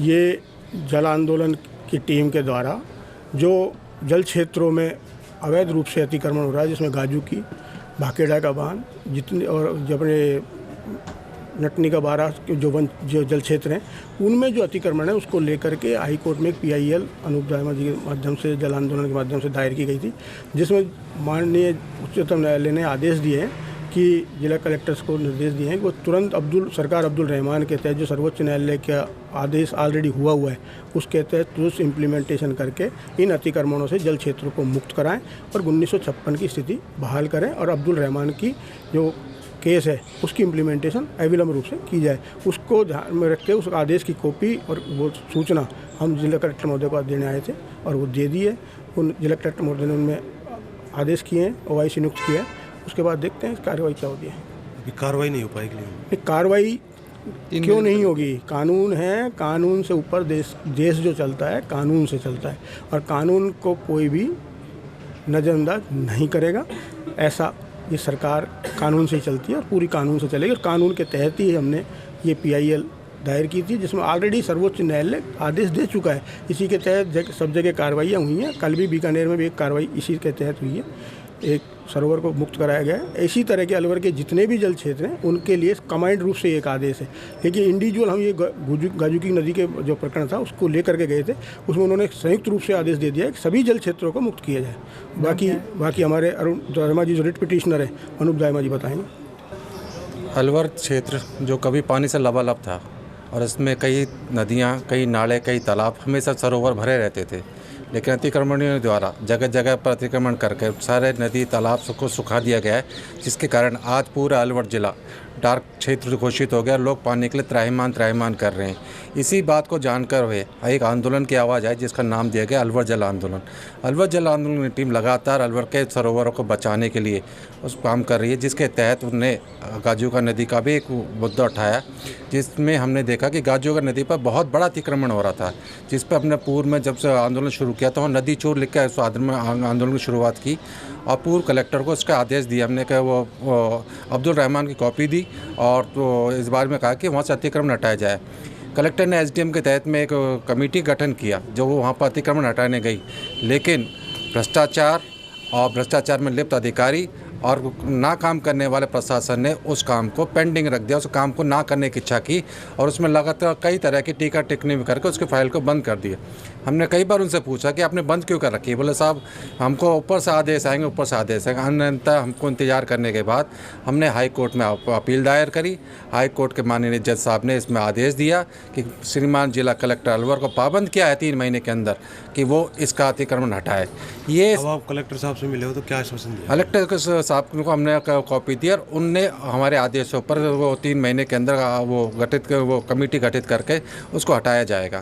ये जल आंदोलन की टीम के द्वारा जो जल क्षेत्रों में अवैध रूप से अतिक्रमण हो रहा है, जिसमें गाजू की, भाकेड़ा का बांध, जितने और अपने नटनी का बारा जो जल क्षेत्र हैं, उनमें जो अतिक्रमण है उसको लेकर के हाई कोर्ट में एक PIL अनूप दायमा जी के माध्यम से, जल आंदोलन के माध्यम से दायर की गई थी, जिसमें माननीय उच्चतम न्यायालय ने आदेश दिए हैं कि जिला कलेक्टर्स को निर्देश दिए हैं कि वो तुरंत सरकार अब्दुल रहमान के तहत जो सर्वोच्च न्यायालय का आदेश ऑलरेडी हुआ है उसके तहत उस इम्प्लीमेंटेशन करके इन अतिक्रमणों से जल क्षेत्रों को मुक्त कराएं और 1956 की स्थिति बहाल करें और अब्दुल रहमान की जो केस है उसकी इम्प्लीमेंटेशन अविलंब रूप से की जाए। उसको ध्यान में रख के उस आदेश की कॉपी और वो सूचना हम जिला कलेक्टर महोदय को देने आए थे और वो दे दिए। उन जिला कलेक्टर महोदय ने उनमें आदेश किए हैं, OIC नियुक्त किया है। उसके बाद देखते हैं कार्रवाई क्या होती है। अभी कार्रवाई नहीं हो पाएगी? नहीं, कार्रवाई क्यों नहीं होगी? कानून है, कानून से ऊपर देश जो चलता है कानून से चलता है और कानून को कोई भी नज़रअंदाज नहीं करेगा। ऐसा ये सरकार कानून से ही चलती है और पूरी कानून से चलेगी और कानून के तहत ही हमने ये PIL दायर की थी, जिसमें ऑलरेडी सर्वोच्च न्यायालय आदेश दे चुका है। इसी के तहत सब जगह कार्रवाइयाँ हुई हैं। कल भी बीकानेर में भी एक कार्रवाई इसी के तहत हुई है, एक सरोवर को मुक्त कराया गया है। इसी तरह के अलवर के जितने भी जल क्षेत्र हैं उनके लिए कमांड रूप से एक आदेश है। लेकिन इंडिविजुअल हम ये गाजूकी नदी के जो प्रकरण था उसको लेकर के गए थे, उसमें उन्होंने संयुक्त रूप से आदेश दे दिया है कि सभी जल क्षेत्रों को मुक्त किया जाए। बाकी हमारे अरुण दायमा जी जो रिट पिटिशनर है, अनूप दायमा जी बताएंगे। अलवर क्षेत्र जो कभी पानी से लबालब था और इसमें कई नदियाँ, कई नाले, कई तालाब, हमेशा सरोवर भरे रहते थे, लेकिन अतिक्रमणियों द्वारा जगह जगह पर अतिक्रमण करके सारे नदी तालाब को सुखा दिया गया है, जिसके कारण आज पूरा अलवर जिला डार्क क्षेत्र घोषित हो गया। लोग पानी के लिए त्राहिमाम कर रहे हैं। इसी बात को जानकर हुए एक आंदोलन की आवाज़ आई जिसका नाम दिया गया अलवर जल आंदोलन। अलवर जल आंदोलन की टीम लगातार अलवर के सरोवरों को बचाने के लिए उस काम कर रही है, जिसके तहत उन्होंने गाजूका नदी का भी एक मुद्दा उठाया, जिसमें हमने देखा कि गाजूका नदी पर बहुत बड़ा अतिक्रमण हो रहा था, जिस पर अपने पूर्व में जब से आंदोलन शुरू किया तो नदी चोर लिख कर उस आंदोलन की शुरुआत की और पूर्व कलेक्टर को उसका आदेश दिया। हमने कहा वो अब्दुल रहमान की कॉपी दी और तो इस बारे में कहा कि वहाँ से अतिक्रमण हटाया जाए। कलेक्टर ने SDM के तहत में एक कमेटी गठन किया जो वहाँ पर अतिक्रमण हटाने गई, लेकिन भ्रष्टाचार में लिप्त अधिकारी और ना काम करने वाले प्रशासन ने उस काम को पेंडिंग रख दिया, उस काम को ना करने की इच्छा की और उसमें लगातार कई तरह की टीका टिप्पणी भी करके उसके फाइल को बंद कर दिया। हमने कई बार उनसे पूछा कि आपने बंद क्यों कर रखी है? बोले साहब हमको ऊपर से आदेश आएंगे, ऊपर से आदेश आएंगे। अनंतः हमको इंतजार करने के बाद हमने हाई कोर्ट में अपील दायर करी। हाई कोर्ट के माननीय जज साहब ने इसमें आदेश दिया कि श्रीमान जिला कलेक्टर अलवर को पाबंद किया है 3 महीने के अंदर कि वो इसका अतिक्रमण हटाए। ये अब आप कलेक्टर साहब से मिले हो तो क्या आश्वासन दिया? कलेक्टर साहब को हमने कॉपी दी और उनने हमारे आदेशों पर वो 3 महीने के अंदर वो कमेटी गठित करके उसको हटाया जाएगा।